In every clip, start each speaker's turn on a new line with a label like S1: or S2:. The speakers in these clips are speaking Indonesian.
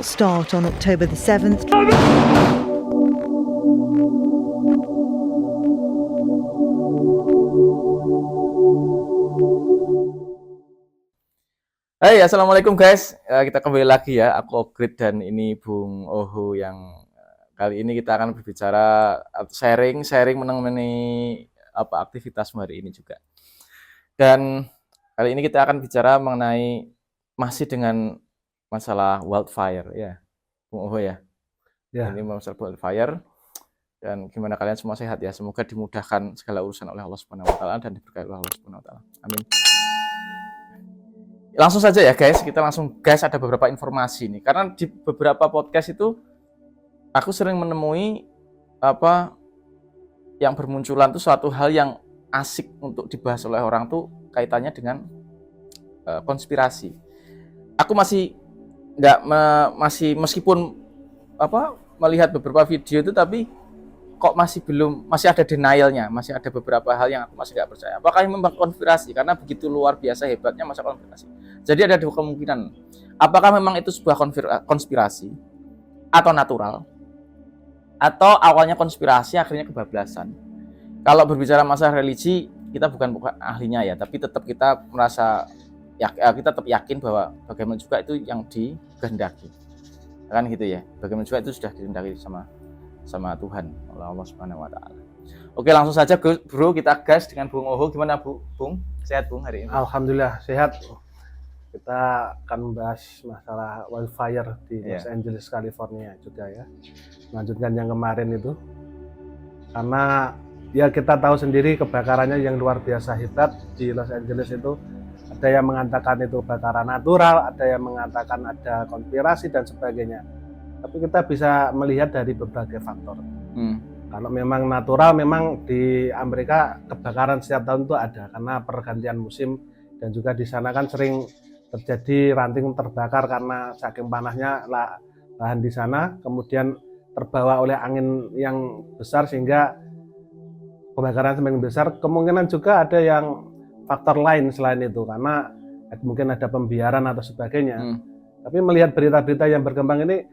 S1: Start on October the 7th.
S2: Hai, assalamualaikum guys. Kita kembali lagi ya. Aku Upgrade dan ini Bung Oho yang kali ini kita akan berbicara sharing mengenai aktivitasmu hari ini juga. Dan kali ini kita akan bicara mengenai masih dengan masalah wildfire ya, Bung Oho ya. Ini masalah wildfire. Dan gimana kalian semua sehat ya? Semoga dimudahkan segala urusan oleh Allah Subhanahu wa taala dan diberkahi oleh Allah Subhanahu wa taala. Amin. Langsung saja ya guys, kita langsung ada beberapa informasi nih. Karena di beberapa podcast itu aku sering menemui yang bermunculan tuh suatu hal yang asik untuk dibahas oleh orang tuh kaitannya dengan konspirasi. Aku masih meskipun melihat beberapa video itu, tapi kok masih ada denialnya, masih ada beberapa hal yang aku masih nggak percaya. Apakah ini memang konspirasi? Karena begitu luar biasa hebatnya masa konspirasi. Jadi ada dua kemungkinan. Apakah memang itu sebuah konspirasi atau natural, atau awalnya konspirasi akhirnya kebablasan. Kalau berbicara masalah religi, kita bukan ahlinya ya, tapi tetap kita kita tetap yakin bahwa bagaimana juga itu yang dikehendaki. Kan gitu ya. Bagaimana juga itu sudah dikehendaki sama Tuhan oleh Allah Subhanahu wa taala. Oke, langsung saja Bro, kita gas dengan Bung Oho. Gimana Bung? Sehat Bung hari ini?
S3: Alhamdulillah sehat. Kita akan membahas masalah wildfire di Los Angeles, California juga ya. Melanjutkan yang kemarin itu. Karena ya kita tahu sendiri kebakarannya yang luar biasa hebat di Los Angeles itu. Ada yang mengatakan itu kebakaran natural, ada yang mengatakan ada konspirasi dan sebagainya. Tapi kita bisa melihat dari berbagai faktor. Kalau memang natural, memang di Amerika kebakaran setiap tahun itu ada karena pergantian musim, dan juga di sana kan sering terjadi ranting terbakar karena saking panasnya lahan di sana, kemudian terbawa oleh angin yang besar sehingga kebakaran semakin besar. Kemungkinan juga ada yang faktor lain selain itu, karena mungkin ada pembiaran atau sebagainya. Tapi melihat berita-berita yang berkembang ini,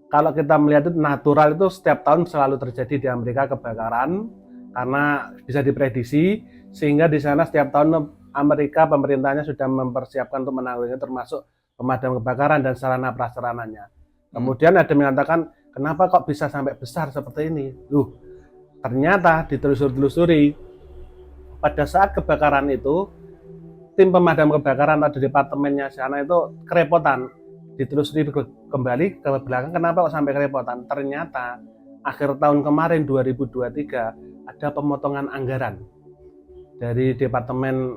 S3: kalau kita melihat itu natural, itu setiap tahun selalu terjadi di Amerika kebakaran karena bisa diprediksi, sehingga di sana setiap tahun Amerika pemerintahnya sudah mempersiapkan untuk menanggulangi, termasuk pemadam kebakaran dan sarana prasarananya. Kemudian ada yang mengatakan, kenapa kok bisa sampai besar seperti ini? Ternyata ditelusuri pada saat kebakaran itu, tim pemadam kebakaran atau departemennya sana itu kerepotan. Ditelusuri kembali ke belakang, kenapa kok sampai kerepotan? Ternyata akhir tahun kemarin 2023 ada pemotongan anggaran dari departemen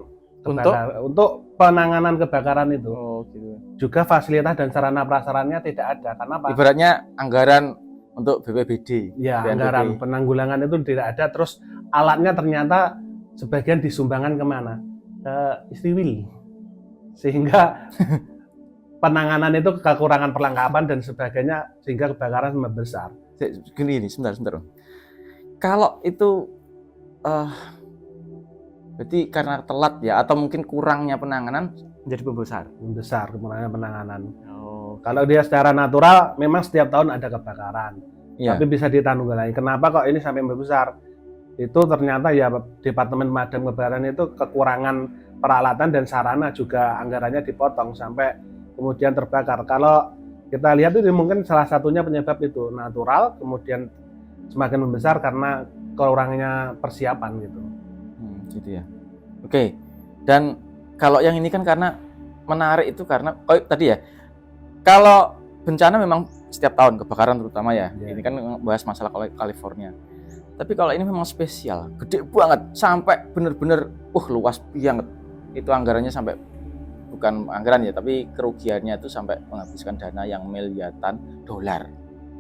S3: untuk penanganan kebakaran itu.
S2: Gitu.
S3: Juga fasilitas dan sarana prasarannya tidak ada. Kenapa?
S2: Ibaratnya anggaran untuk BPBD.
S3: Ya, anggaran penanggulangan itu tidak ada. Terus alatnya ternyata sebagian disumbangkan kemana? Ke Istiwili. Sehingga penanganan itu kekurangan perlengkapan dan sebagainya, sehingga kebakaran semakin besar.
S2: Gini, sebentar. Kalau itu berarti karena telat ya, atau mungkin kurangnya penanganan menjadi
S3: membesar kekurangan penanganan. Kalau dia secara natural memang setiap tahun ada kebakaran, tapi bisa ditanggulangi. Kenapa kok ini sampai membesar? Itu ternyata ya Departemen Pemadam Kebakaran itu kekurangan peralatan dan sarana, juga anggarannya dipotong sampai kemudian terbakar. Kalau kita lihat itu mungkin salah satunya penyebab itu natural, kemudian semakin membesar karena kurangnya persiapan gitu.
S2: Gitu ya. Oke. Dan kalau yang ini kan karena menarik itu karena tadi ya, kalau bencana memang setiap tahun kebakaran terutama ya. Ini kan bahas masalah California. Tapi kalau ini memang spesial, gede banget sampai bener-bener luas banget. Itu anggarannya sampai, bukan anggaran ya, tapi kerugiannya itu sampai menghabiskan dana yang miliaran dolar,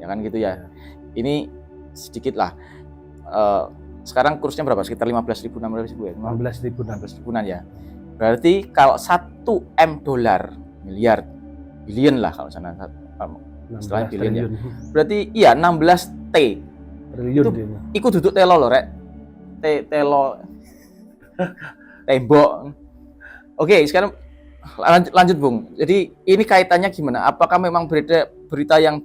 S2: ya kan gitu ya. Ini sedikit lah. Sekarang kursnya berapa? Sekitar 15.000, 16.000 ya? 16.000-an ya. Berarti kalau 1 M dolar, miliar, billion lah kalau sana, istilahnya billion ya. Berarti iya 16 T.
S3: Triliun.
S2: Ikut duduk telo loh, rek. Telo. Tembok. Oke, sekarang lanjut Bung. Jadi ini kaitannya gimana? Apakah memang berita yang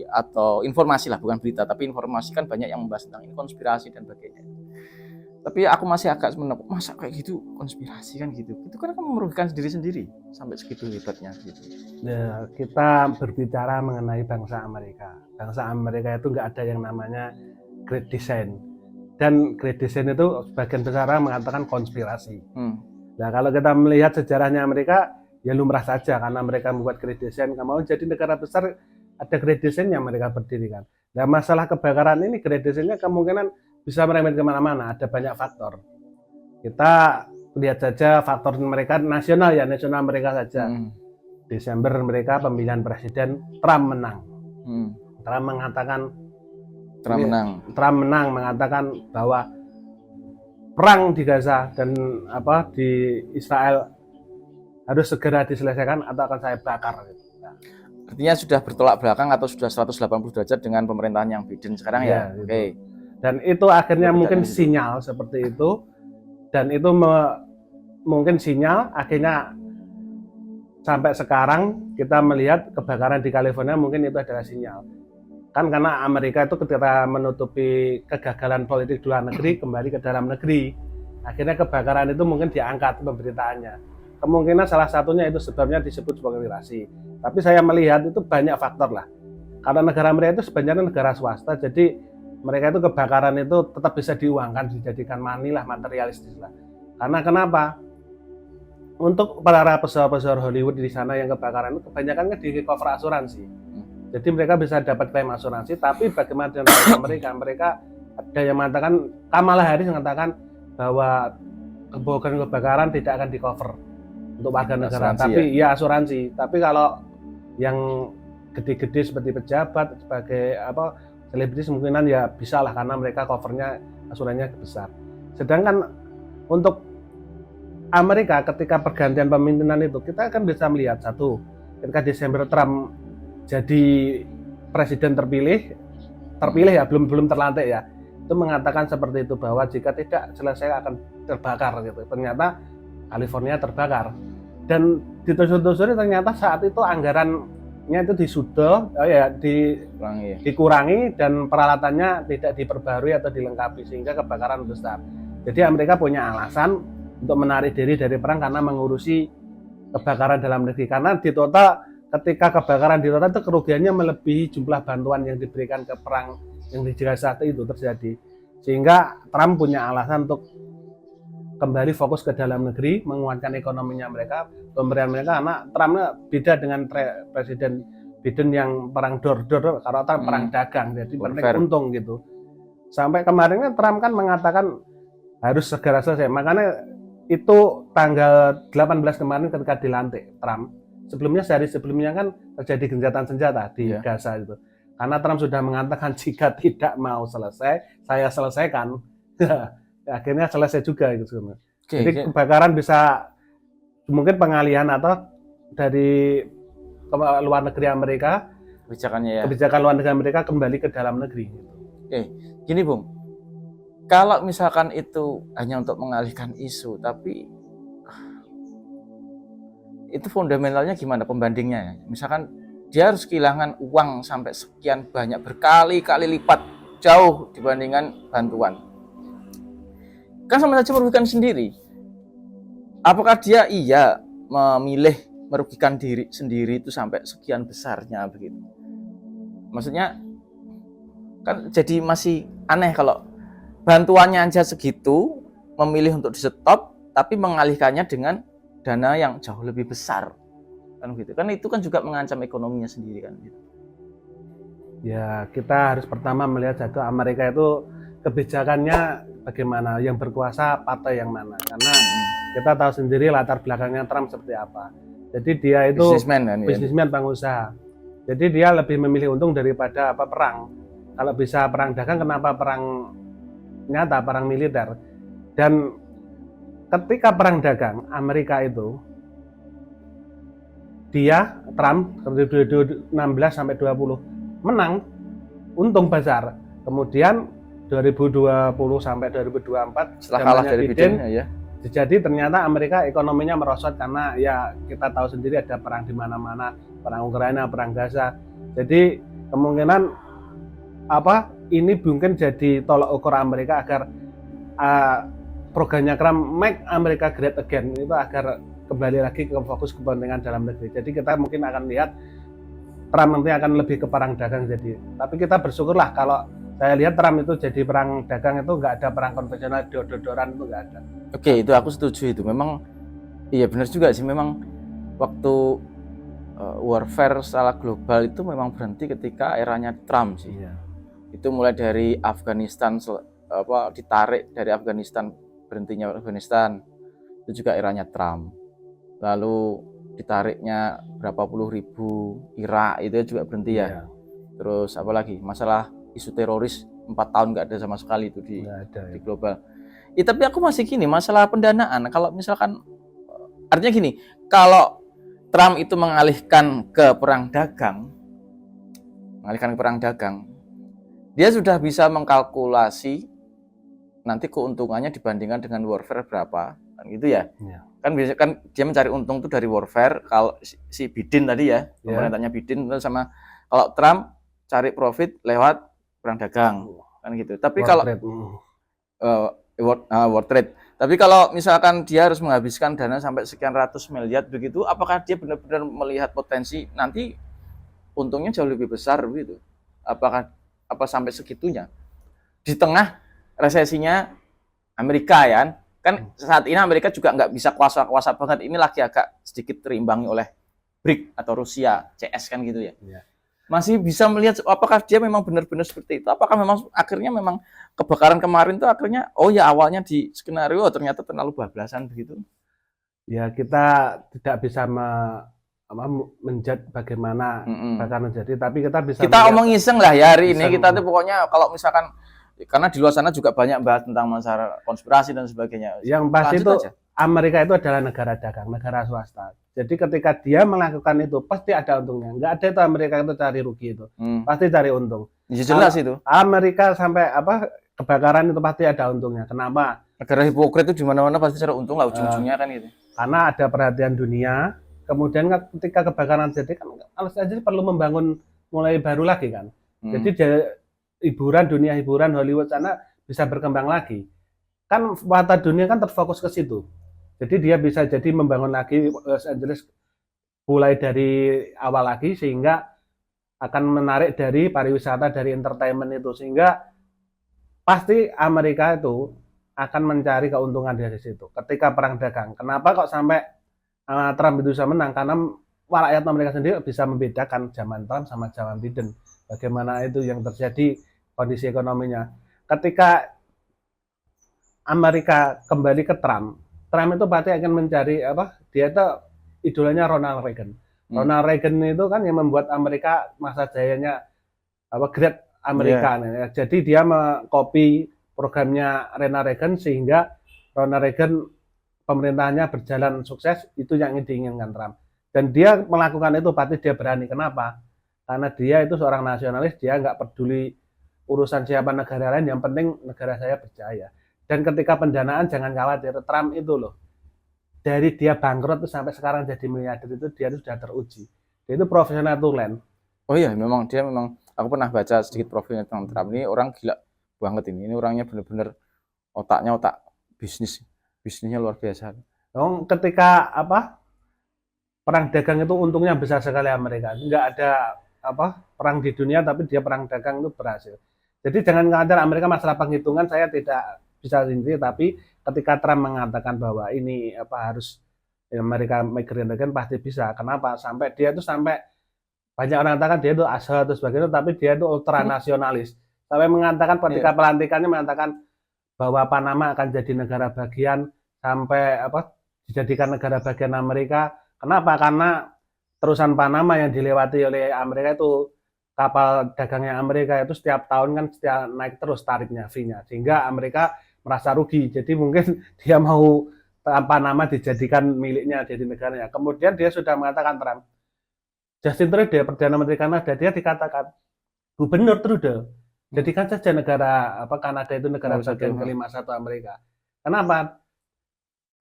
S2: atau informasi lah, bukan berita, tapi informasi kan banyak yang membahas tentang ini konspirasi dan sebagainya. Tapi aku masih agak menepuk, masa kayak gitu konspirasi kan gitu. Itu kan merugikan sendiri-sendiri sampai segitu hebatnya gitu.
S3: Ya, kita berbicara mengenai bangsa Amerika. Bangsa Amerika itu nggak ada yang namanya Great Design. Dan Great Design itu sebagian besar mengatakan konspirasi. Nah, kalau kita melihat sejarahnya Amerika, ya lumrah saja karena mereka membuat Great Design. Mau jadi negara besar, ada Great Design yang mereka berdirikan. Nah, masalah kebakaran ini Great Design-nya kemungkinan bisa merembet kemana-mana, ada banyak faktor. Kita lihat saja faktor mereka nasional mereka saja. Desember mereka pemilihan presiden, Trump menang. Trump menang mengatakan bahwa perang di Gaza dan di Israel harus segera diselesaikan atau akan saya bakar. Nah,
S2: artinya sudah bertolak belakang atau sudah 180 derajat dengan pemerintahan yang Biden sekarang ya.
S3: Gitu.
S2: Oke.
S3: Dan itu akhirnya mungkin sinyal seperti itu, dan itu mungkin sinyal akhirnya sampai sekarang kita melihat kebakaran di California, mungkin itu adalah sinyal. Kan karena Amerika itu ketika menutupi kegagalan politik di luar negeri kembali ke dalam negeri, akhirnya kebakaran itu mungkin diangkat pemberitaannya. Kemungkinan salah satunya itu sebabnya disebut konspirasi. Tapi saya melihat itu banyak faktor lah. Karena negara Amerika itu sebenarnya negara swasta, jadi mereka itu kebakaran itu tetap bisa diuangkan, dijadikan money lah, materialistis lah. Karena kenapa? Untuk para pesohor-pesohor Hollywood di sana yang kebakaran itu kebanyakan di cover asuransi. Jadi mereka bisa dapat klaim asuransi, tapi bagaimana dengan mereka? Mereka ada yang mengatakan, Kamala Harris mengatakan bahwa kebakaran tidak akan di cover untuk warga negara,
S2: asuransi,
S3: tapi ya asuransi. Tapi kalau yang gede-gede seperti pejabat, sebagai selebritis kemungkinan ya bisa lah karena mereka covernya asuransinya besar. Sedangkan untuk Amerika ketika pergantian pemimpinan itu kita akan bisa melihat satu, ketika Desember Trump jadi presiden terpilih ya belum terlantik ya, itu mengatakan seperti itu bahwa jika tidak selesai akan terbakar gitu. Ternyata California terbakar dan ditelusuri ternyata saat itu anggarannya itu dikurangi dan peralatannya tidak diperbarui atau dilengkapi sehingga kebakaran besar. Jadi Amerika punya alasan untuk menarik diri dari perang karena mengurusi kebakaran dalam negeri. Karena di total ketika kebakaran di total itu kerugiannya melebihi jumlah bantuan yang diberikan ke perang yang di Gaza itu terjadi. Sehingga Trump punya alasan untuk kembali fokus ke dalam negeri, menguatkan ekonominya mereka, pemberian mereka, karena Trump beda dengan Presiden Biden yang perang door-door, kalau Trump perang dagang, jadi mereka untung gitu. Sampai kemarin kan Trump kan mengatakan harus segera selesai, makanya itu tanggal 18 kemarin ketika dilantik Trump, sehari sebelumnya kan terjadi gencatan senjata di Gaza itu. Karena Trump sudah mengatakan jika tidak mau selesai, saya selesaikan. Akhirnya selesai juga gitu. Jadi kebakaran bisa mungkin pengalihan atau dari luar negeri Amerika, kebijakan luar negeri Amerika kembali ke dalam negeri.
S2: Gini Bung, kalau misalkan itu hanya untuk mengalihkan isu, tapi itu fundamentalnya gimana pembandingnya? Misalkan dia harus kehilangan uang sampai sekian banyak, berkali-kali lipat jauh dibandingkan bantuan. Kan sama saja merugikan sendiri. Apakah dia memilih merugikan diri sendiri itu sampai sekian besarnya begitu? Maksudnya kan jadi masih aneh kalau bantuannya aja segitu, memilih untuk di stop, tapi mengalihkannya dengan dana yang jauh lebih besar, kan gitu. Kan itu kan juga mengancam ekonominya sendiri kan gitu.
S3: Ya kita harus pertama melihat satu, Amerika itu kebijakannya bagaimana, yang berkuasa partai yang mana, karena kita tahu sendiri latar belakangnya Trump seperti apa. Jadi dia itu bisnismen, pengusaha. Jadi dia lebih memilih untung daripada perang. Kalau bisa perang dagang, kenapa perang nyata, perang militer? Dan ketika perang dagang Amerika itu, dia Trump dari 2016 sampai 20 menang, untung besar. Kemudian 2020 sampai 2024
S2: setelah kalah dari Biden ya.
S3: Jadi ternyata Amerika ekonominya merosot karena ya kita tahu sendiri ada perang di mana-mana, perang Ukraina, perang Gaza. Jadi kemungkinan ini mungkin jadi tolak ukur Amerika agar programnya Trump Make America Great Again itu agar kembali lagi ke fokus kepentingan dalam negeri. Jadi kita mungkin akan lihat Trump nanti akan lebih ke perang dagang jadi. Tapi kita bersyukurlah kalau saya lihat Trump itu jadi perang dagang itu nggak ada perang konvensional, dor-doran itu nggak ada.
S2: Oke, itu aku setuju itu. Memang iya benar juga sih, memang waktu warfare skala global itu memang berhenti ketika eranya Trump sih.
S3: Iya.
S2: Itu mulai dari Afghanistan ditarik dari Afghanistan, berhentinya Afghanistan. Itu juga eranya Trump. Lalu ditariknya berapa puluh ribu Irak itu juga berhenti ya.
S3: Iya.
S2: Terus apalagi masalah isu teroris 4 tahun nggak ada sama sekali itu di global. Tapi aku masih gini, masalah pendanaan. Kalau misalkan artinya gini, kalau Trump itu mengalihkan ke perang dagang, dia sudah bisa mengkalkulasi nanti keuntungannya dibandingkan dengan warfare berapa, kan gitu ya.
S3: Iya.
S2: Kan biasanya kan dia mencari untung tuh dari warfare. Kalau si Biden tadi ya, pemerintahnya Biden, sama kalau Trump cari profit lewat perang dagang, kan gitu. Tapi kalau world trade. Tapi kalau misalkan dia harus menghabiskan dana sampai sekian ratus miliar begitu, apakah dia benar-benar melihat potensi nanti untungnya jauh lebih besar begitu? Apa sampai segitunya? Di tengah resesinya Amerika ya, kan saat ini Amerika juga nggak bisa kuasa banget. Ini lagi agak sedikit terimbangi oleh BRIC atau Rusia, CS kan gitu ya. Masih bisa melihat apakah dia memang benar-benar seperti itu? Apakah memang akhirnya memang kebakaran kemarin itu akhirnya awalnya di skenario ternyata terlalu bablasan begitu?
S3: Ya kita tidak bisa menjudge bagaimana bakalan jadi, tapi kita bisa
S2: omong iseng lah ya hari ini. Kita tuh pokoknya kalau misalkan karena di luar sana juga banyak bahas tentang masalah konspirasi dan sebagainya.
S3: Yang pasti itu aja. Amerika itu adalah negara dagang, negara swasta. Jadi ketika dia melakukan itu pasti ada untungnya. Nggak ada itu Amerika itu cari rugi itu. Pasti cari untung.
S2: Ya, jelas itu.
S3: Amerika sampai kebakaran itu pasti ada untungnya. Kenapa?
S2: Negara hipokrit itu di mana-mana pasti cari untung lah ujung-ujungnya kan gitu.
S3: Karena ada perhatian dunia. Kemudian ketika kebakaran jadi kan Los Angeles perlu membangun mulai baru lagi kan. Jadi dunia hiburan Hollywood sana bisa berkembang lagi. Kan mata dunia kan terfokus ke situ. Jadi dia bisa jadi membangun lagi Los Angeles mulai dari awal lagi sehingga akan menarik dari pariwisata, dari entertainment itu, sehingga pasti Amerika itu akan mencari keuntungan dari situ. Ketika perang dagang, kenapa kok sampai Trump itu bisa menang? Karena rakyat Amerika sendiri bisa membedakan zaman Trump sama zaman Biden. Bagaimana itu yang terjadi kondisi ekonominya. Ketika Amerika kembali ke Trump itu pasti akan mencari dia itu idolanya Ronald Reagan. Ronald Reagan itu kan yang membuat Amerika masa jayanya Great Amerika. Yeah. Jadi dia mengcopy programnya Ronald Reagan sehingga Ronald Reagan pemerintahnya berjalan sukses, itu yang diinginkan Trump. Dan dia melakukan itu pasti dia berani. Kenapa? Karena dia itu seorang nasionalis, dia nggak peduli urusan siapa negara lain, yang penting negara saya berjaya. Dan ketika pendanaan jangan khawatir, Trump itu loh, dari dia bangkrut tuh sampai sekarang jadi miliarder itu dia sudah teruji. Dia itu profesional tulen.
S2: Oh iya, memang aku pernah baca sedikit profilnya tentang Trump. Ini orang gila banget ini. Ini orangnya benar-benar otak bisnisnya luar biasa.
S3: Ketika perang dagang itu untungnya besar sekali Amerika. Nggak ada perang di dunia tapi dia perang dagang itu berhasil. Jadi jangan khawatir Amerika masalah penghitungan saya tidak bisa sendiri, tapi ketika Trump mengatakan bahwa ini harus Amerika make Great Again pasti bisa. Kenapa? Sampai banyak orang katakan dia itu asal atau sebagainya, tapi dia itu ultra nasionalis. Sampai mengatakan ketika pelantikannya mengatakan bahwa Panama akan jadi negara bagian, sampai dijadikan negara bagian Amerika. Kenapa? Karena terusan Panama yang dilewati oleh Amerika itu kapal dagangnya Amerika itu setiap tahun kan setiap naik terus tarifnya, fee-nya, sehingga Amerika merasa rugi. Jadi mungkin dia mau Panama dijadikan miliknya, jadi negaranya. Kemudian dia sudah mengatakan Trump, Justin Trudeau, Perdana Menteri Kanada, dia dikatakan Gubernur Trudeau, jadikan saja negara Kanada itu negara bagian ke-51 Amerika. Kenapa?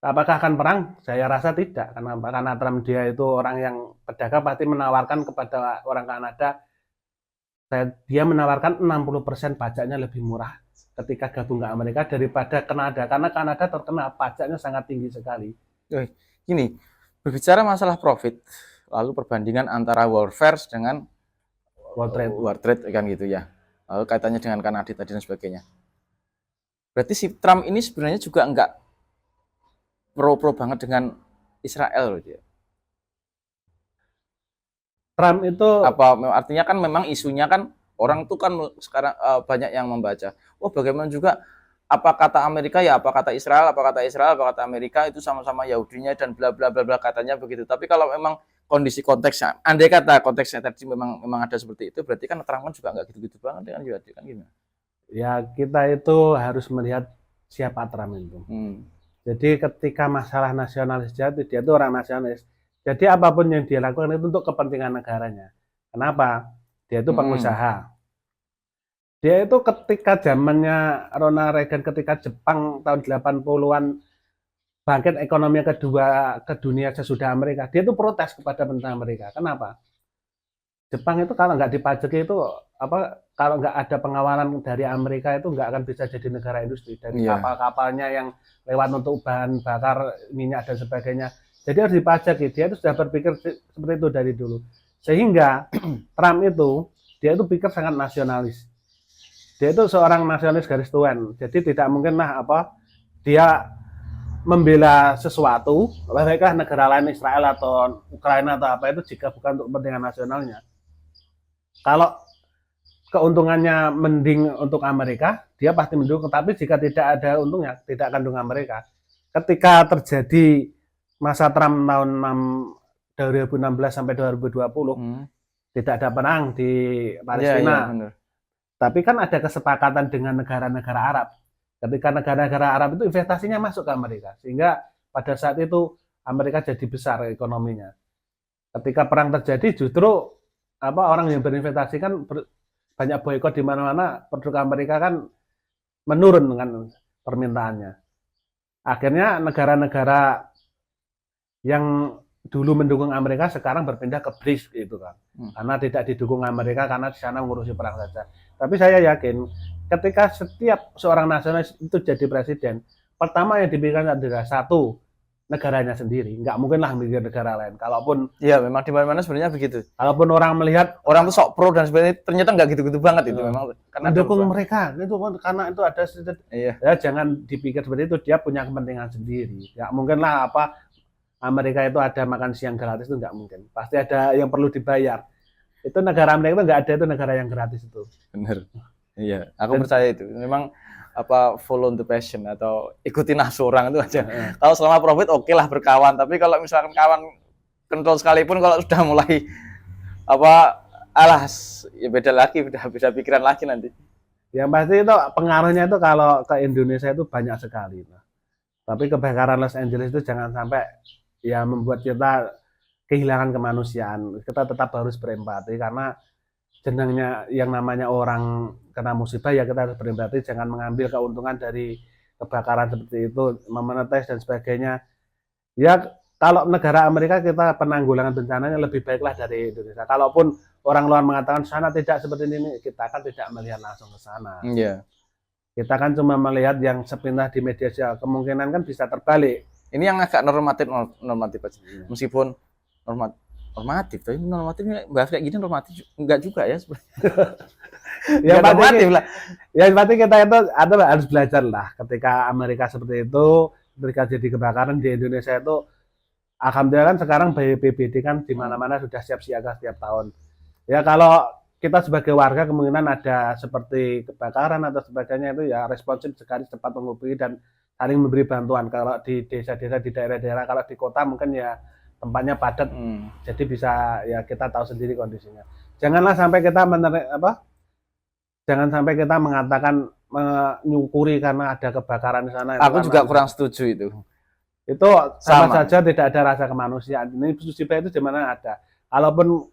S3: Apakah akan perang? Saya rasa tidak. Kenapa? Karena Trump dia itu orang yang pedagang, pasti menawarkan kepada orang Kanada dia menawarkan 60% pajaknya lebih murah ketika gabung ke Amerika daripada Kanada, karena Kanada terkena pajaknya sangat tinggi sekali.
S2: Gini, berbicara masalah profit, lalu perbandingan antara warfare dengan
S3: World
S2: trade kan gitu ya. Lalu kaitannya dengan Kanada tadi dan sebagainya. Berarti si Trump ini sebenarnya juga enggak pro banget dengan Israel loh dia.
S3: Trump itu
S2: Artinya kan memang isunya kan orang tuh kan sekarang banyak yang membaca. Oh, bagaimana juga apa kata Amerika ya, apa kata Israel, apa kata Amerika itu sama-sama Yahudinya dan bla bla bla bla katanya begitu. Tapi kalau memang kondisi konteksnya, andai kata konteksnya tadi memang ada seperti itu, berarti kan Trump kan juga nggak gitu-gitu banget dengan Yahudi kan gimana?
S3: Ya kita itu harus melihat siapa Trump itu. Jadi ketika masalah nasionalis jatuh, dia itu orang nasionalis. Jadi apapun yang dia lakukan itu untuk kepentingan negaranya. Kenapa? Dia itu pengusaha. Dia itu ketika zamannya Ronald Reagan, ketika Jepang tahun 80-an bangkit ekonomi kedua ke dunia sesudah Amerika, dia itu protes kepada pemerintah Amerika. Kenapa? Jepang itu kalau nggak dipajaki itu kalau nggak ada pengawalan dari Amerika itu nggak akan bisa jadi negara industri. Dari kapal-kapalnya yang lewat untuk bahan bakar minyak dan sebagainya. Jadi harus dipajaki. Dia itu sudah berpikir seperti itu dari dulu. Sehingga Trump itu dia itu pikir sangat nasionalis. Dia itu seorang nasionalis garis tuan. Jadi tidak mungkinlah dia membela sesuatu, mereka negara lain Israel atau Ukraina atau apa itu jika bukan untuk kepentingan nasionalnya. Kalau keuntungannya mending untuk Amerika, dia pasti mendukung. Tapi jika tidak ada untungnya, tidak akan dukung Amerika. Ketika terjadi masa Trump tahun 2016 sampai 2020, tidak ada perang di Palestina. Tapi kan ada kesepakatan dengan negara-negara Arab. Ketika negara-negara Arab itu investasinya masuk ke Amerika. Sehingga pada saat itu Amerika jadi besar ekonominya. Ketika perang terjadi justru orang yang berinvestasi kan banyak boikot di mana-mana, produk Amerika kan menurun dengan permintaannya. Akhirnya negara-negara yang dulu mendukung Amerika sekarang berpindah ke BRICS gitu kan. Karena tidak didukung Amerika karena di sana mengurusi perang saja. Tapi saya yakin ketika setiap seorang nasionalis itu jadi presiden, pertama yang dipikirkan adalah satu, negaranya sendiri. Nggak mungkin lah mikir negara lain. Kalaupun
S2: memang di mana-mana sebenarnya begitu.
S3: Kalaupun orang melihat
S2: orang tuh sok pro dan sebenarnya ternyata nggak gitu-gitu banget itu memang
S3: karena mendukung mereka itu karena itu ada ya jangan dipikir seperti itu, dia punya kepentingan sendiri. Nggak mungkin lah Amerika itu ada makan siang gratis, itu nggak mungkin. Pasti ada yang perlu dibayar. Itu negara Amerika itu nggak ada itu negara yang gratis itu.
S2: Bener. Iya, aku percaya itu. Memang follow the passion atau ikuti nafsu orang itu aja. Kalau selama profit oke lah berkawan, tapi kalau misalkan kawan kontrol sekalipun kalau sudah mulai ya beda lagi, beda pikiran lagi nanti.
S3: Yang pasti itu pengaruhnya itu kalau ke Indonesia itu banyak sekali. Tapi kebakaran Los Angeles itu jangan sampai ya membuat kita kehilangan kemanusiaan. Kita tetap harus berempati karena jenengnya yang namanya orang kena musibah ya kita harus berempati, jangan mengambil keuntungan dari kebakaran seperti itu, memonetis dan sebagainya. Ya kalau negara Amerika kita penanggulangan bencananya lebih baiklah dari Indonesia. Kalaupun orang luar mengatakan sana tidak seperti ini, kita kan tidak melihat langsung ke sana.
S2: Iya.
S3: Kita kan cuma melihat yang sepintas di media sosial, kemungkinan kan bisa terbalik.
S2: Ini yang agak normatif aja. Meskipun normatif, tapi normatifnya bahas kayak gini normatif enggak juga ya sebenarnya.
S3: Ya normatif lah. Ya berarti kita itu harus belajar lah. Ketika Amerika seperti itu, ketika jadi kebakaran di Indonesia itu, alhamdulillah kan sekarang BPBD kan di mana-mana sudah siap siaga setiap tahun. Ya kalau kita sebagai warga kemungkinan ada seperti kebakaran atau sebagainya itu ya responsif sekali, cepat menghubungi dan saling memberi bantuan. Kalau di desa-desa, di daerah-daerah, kalau di kota mungkin ya tempatnya padat, jadi bisa ya kita tahu sendiri kondisinya. Janganlah sampai kita jangan sampai kita mengatakan menyukuri karena ada kebakaran di sana.
S2: Aku juga kurang setuju itu.
S3: Itu sama saja tidak ada rasa kemanusiaan. Ini musibah itu di mana ada. Kalaupun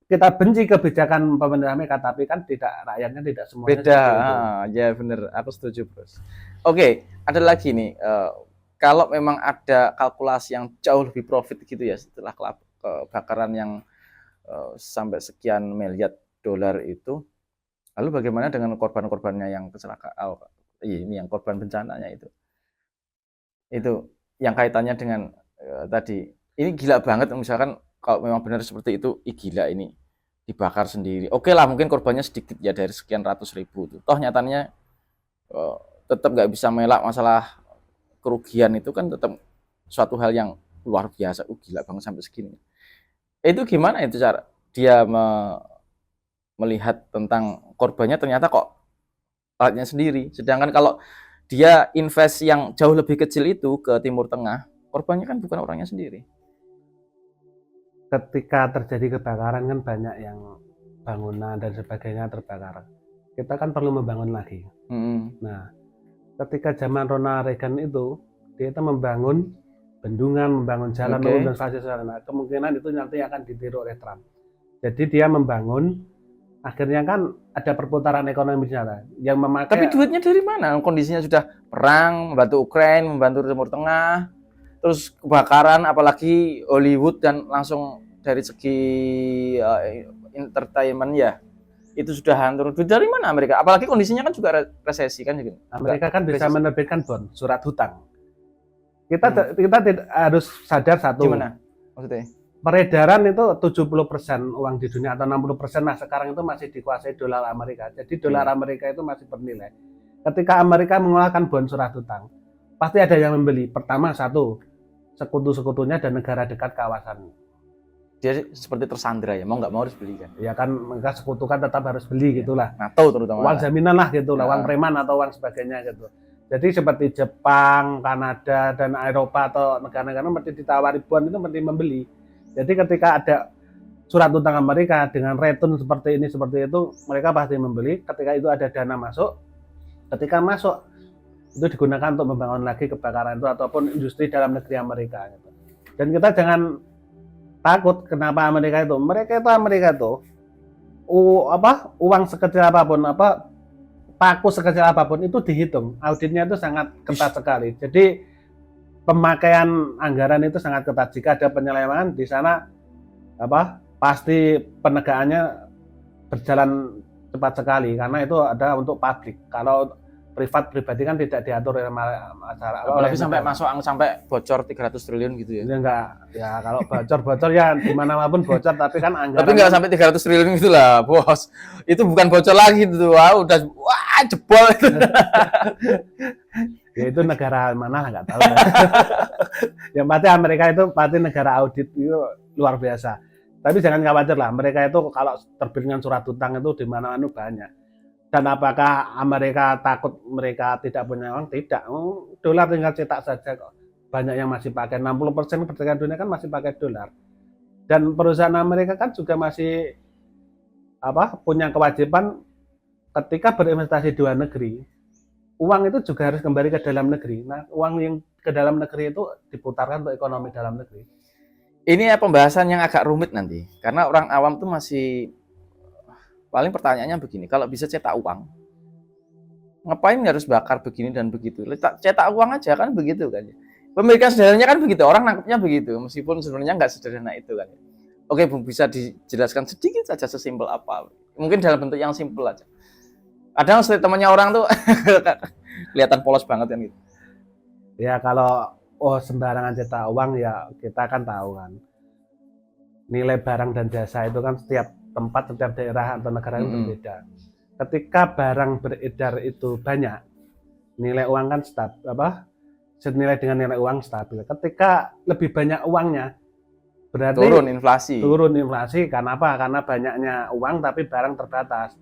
S3: kita benci kebijakan pemerintah Amerika, tapi kan rakyatnya tidak semuanya
S2: beda. Ya benar, aku setuju bos. Oke, ada lagi nih. Kalau memang ada kalkulasi yang jauh lebih profit gitu ya setelah kebakaran yang sampai sekian miliar dolar itu, Lalu bagaimana dengan korban-korbannya yang kecelakaan? Oh, ini yang korban bencananya itu. Itu yang kaitannya dengan tadi. Ini gila banget misalkan kalau memang benar seperti itu, gila ini dibakar sendiri. Oke lah, mungkin korbannya sedikit ya dari sekian ratus ribu itu. Toh nyatanya tetap nggak bisa melak masalah kerugian itu kan tetap suatu hal yang luar biasa. Gila banget sampai segini. Itu gimana itu cara dia melihat tentang korbannya ternyata kok alatnya sendiri. Sedangkan kalau dia invest yang jauh lebih kecil itu ke Timur Tengah, korbannya kan bukan orangnya sendiri.
S3: Ketika terjadi kebakaran kan banyak yang bangunan dan sebagainya terbakar. Kita kan perlu membangun lagi. Nah, ketika zaman Ronald Reagan itu, dia itu membangun bendungan, membangun jalan, membangun fasilitas. Nah, kemungkinan itu nanti akan ditiru oleh Trump. Jadi dia membangun, akhirnya kan ada perputaran ekonomi di sana yang memakai.
S2: Tapi duitnya dari mana? Kondisinya sudah perang, membantu Ukraina, membantu Timur Tengah, terus kebakaran, apalagi Hollywood dan langsung dari segi entertainment ya, itu sudah hancur. Duit dari mana Amerika? Apalagi kondisinya kan juga resesi kan juga.
S3: Amerika kan bisa menerbitkan bond, surat hutang. Kita harus sadar satu.
S2: Gimana? Maksudnya?
S3: Peredaran itu 70% uang di dunia atau 60% lah sekarang itu masih dikuasai dolar Amerika. Jadi dolar Amerika itu masih bernilai. Ketika Amerika mengeluarkan bond surat hutang, pasti ada yang membeli. Pertama satu, sekutu-sekutunya dan negara dekat kawasan.
S2: Dia seperti tersandra ya, mau nggak mau harus beli kan?
S3: Ya kan mereka sekutu kan tetap harus beli gitulah.
S2: NATO terutama.
S3: Uang jaminan lah gitulah, uang preman atau uang sebagainya gitu. Jadi seperti Jepang, Kanada dan Eropa atau negara-negara mesti ditawari bond itu mesti membeli. Jadi ketika ada surat utang Amerika dengan return seperti ini seperti itu, mereka pasti membeli. Ketika itu ada dana masuk, ketika masuk itu digunakan untuk membangun lagi kebakaran itu ataupun industri dalam negeri Amerika. Gitu. Dan kita jangan takut kenapa Amerika itu uang sekecil apapun paku sekecil apapun itu dihitung. Auditnya itu sangat ketat sekali. Jadi pemakaian anggaran itu sangat ketat. Jika ada penyelewengan di sana pasti penegakannya berjalan cepat sekali karena itu ada untuk publik. Kalau pribadi kan tidak diatur oleh masyarakat.
S2: Apalagi sampai masuk sampai bocor 300 triliun gitu ya.
S3: Enggak, ya kalau bocor ya di mana-mana pun bocor tapi kan anggaran.
S2: Tapi enggak sampai 300 triliun gitu lah, Bos. Itu bukan bocor lagi itu. Udah jebol itu.
S3: Ya itu negara mana enggak tahu. Yang pasti Amerika itu pasti negara audit itu luar biasa. Tapi jangan khawatir lah, mereka itu kalau terbitkan surat hutang itu di mana-mana banyak. Dan apakah Amerika takut mereka tidak punya uang? Tidak. Dolar tinggal cetak saja kok. Banyak yang masih pakai 60% perdagangan dunia kan masih pakai dolar. Dan perusahaan Amerika kan juga masih punya kewajiban ketika berinvestasi di luar negeri. Uang itu juga harus kembali ke dalam negeri. Nah, uang yang ke dalam negeri itu diputarkan untuk ekonomi dalam negeri.
S2: Ini ya pembahasan yang agak rumit nanti. Karena orang awam tuh masih paling pertanyaannya begini, kalau bisa cetak uang, ngapain harus bakar begini dan begitu? Cetak uang aja kan begitu kan. Pemilikan sederhananya kan begitu, orang nangkepnya begitu, meskipun sebenarnya nggak sederhana itu kan. Oke, Bung, bisa dijelaskan sedikit saja sesimpel apa? Mungkin dalam bentuk yang simpel aja. Ada statementnya orang tuh kelihatan polos banget kan gitu.
S3: Ya kalau sembarangan cetak uang ya kita kan tahu kan. Nilai barang dan jasa itu kan setiap tempat, setiap daerah atau negara itu berbeda. Ketika barang beredar itu banyak, nilai uang kan senilai dengan nilai uang stabil. Ketika lebih banyak uangnya, berarti turun inflasi. Karena apa? Karena banyaknya uang tapi barang terbatas.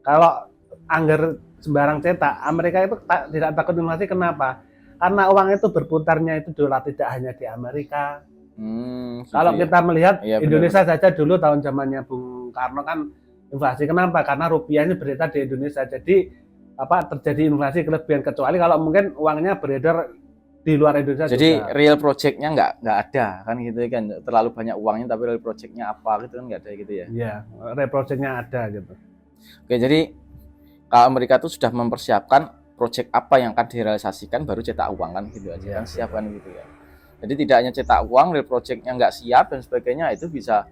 S3: Kalau anggar sembarang cetak, Amerika itu tidak takut inflasi. Kenapa? Karena uang itu berputarnya itu dolar, tidak hanya di Amerika. Kalau kita melihat Indonesia saja dulu tahun zamannya Bung Karno kan inflasi. Kenapa? Karena rupiahnya beredar di Indonesia. Jadi terjadi inflasi kelebihan, kecuali kalau mungkin uangnya beredar di luar Indonesia.
S2: Jadi
S3: juga.
S2: Real project-nya nggak ada kan gitu kan. Terlalu banyak uangnya tapi real project-nya apa gitu kan nggak ada gitu ya.
S3: Iya, real project-nya ada gitu.
S2: Oke, jadi kalau Amerika itu sudah mempersiapkan project apa yang akan direalisasikan baru cetak uang kan gitu aja kan, siapkan gitu ya. Jadi tidak hanya cetak uang, real project-nya nggak siap dan sebagainya, itu bisa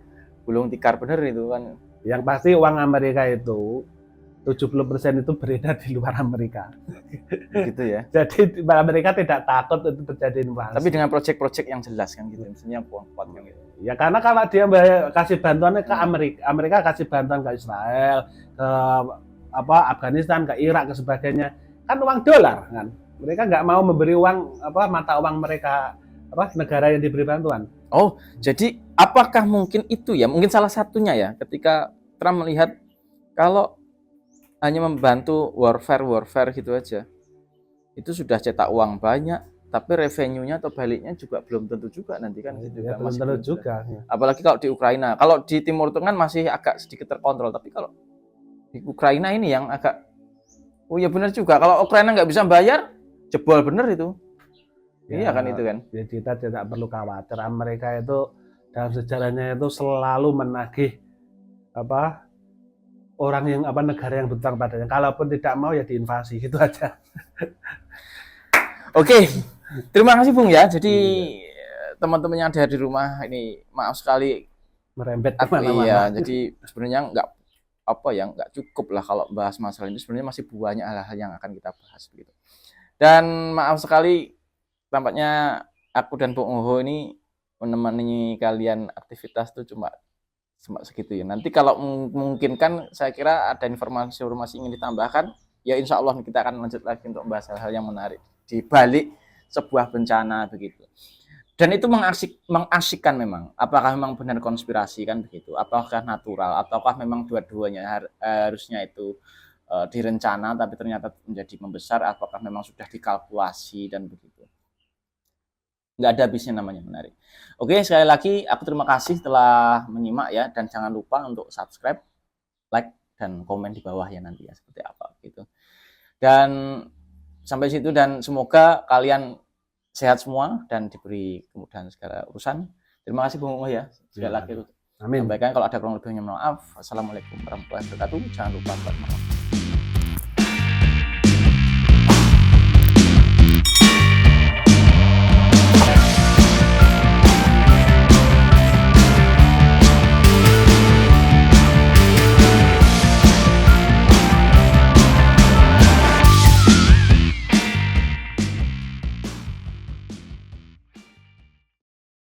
S2: gulung tikar bener itu kan.
S3: Yang pasti uang Amerika itu 70% itu beredar di luar Amerika.
S2: Gitu ya.
S3: Jadi Amerika tidak takut itu terjadi invasi.
S2: Tapi dengan proyek-proyek yang jelas kan gitu, misalnya kuat kan gitu.
S3: Ya karena kalau dia kasih bantuannya ke Amerika, Amerika kasih bantuan ke Israel, ke Afghanistan, ke Irak, ke sebagainya, kan uang dolar kan. Mereka nggak mau memberi uang mata uang mereka negara yang diberi bantuan.
S2: Oh, jadi apakah mungkin itu ya? Mungkin salah satunya ya, ketika Trump melihat kalau hanya membantu warfare gitu aja, itu sudah cetak uang banyak, tapi revenue-nya atau baliknya juga belum tentu juga nanti kan gitu
S3: Ya,
S2: kan,
S3: belum
S2: masih
S3: tentu
S2: belum
S3: juga.
S2: jelas.
S3: Ya.
S2: Apalagi kalau di Ukraina, kalau di Timur Tengah masih agak sedikit terkontrol, tapi kalau di Ukraina ini yang agak, oh ya benar juga, kalau Ukraina nggak bisa bayar, jebol bener itu.
S3: Ya,
S2: Iya kan itu kan.
S3: Ya kita tidak perlu khawatir. Amerika itu dalam sejarahnya itu selalu menagih orang yang negara yang berutang padanya. Kalaupun tidak mau ya diinvasi, gitu aja.
S2: Oke, terima kasih Bung ya. Jadi teman-teman yang ada di rumah ini maaf sekali
S3: Merembet
S2: kemana-mana. Iya, jadi sebenarnya nggak cukup lah kalau bahas masalah ini. Sebenarnya masih banyak hal-hal yang akan kita bahas begitu. Dan maaf sekali, tampaknya aku dan Bung Oho ini menemani kalian aktivitas tuh cuma segitu ya. Nanti kalau mungkin kan saya kira ada informasi ingin ditambahkan, ya insya Allah kita akan lanjut lagi untuk membahas hal-hal yang menarik di balik sebuah bencana begitu. Dan itu mengasyikkan memang. Apakah memang benar konspirasi kan begitu? Apakah natural? Ataukah memang dua-duanya harusnya itu direncana tapi ternyata menjadi membesar? Apakah memang sudah dikalkulasi dan begitu? Nggak ada habisnya namanya menarik. Oke, sekali lagi aku terima kasih telah menyimak ya, dan jangan lupa untuk subscribe, like, dan komen di bawah ya nanti ya seperti apa gitu. Dan sampai situ, dan semoga kalian sehat semua dan diberi kemudahan segala urusan. Terima kasih Bung Oho ya. Sekali lagi
S3: Amin.
S2: sampaikan kalau ada kurang lebihnya, maaf. Assalamualaikum warahmatullahi wabarakatuh. Jangan lupa buat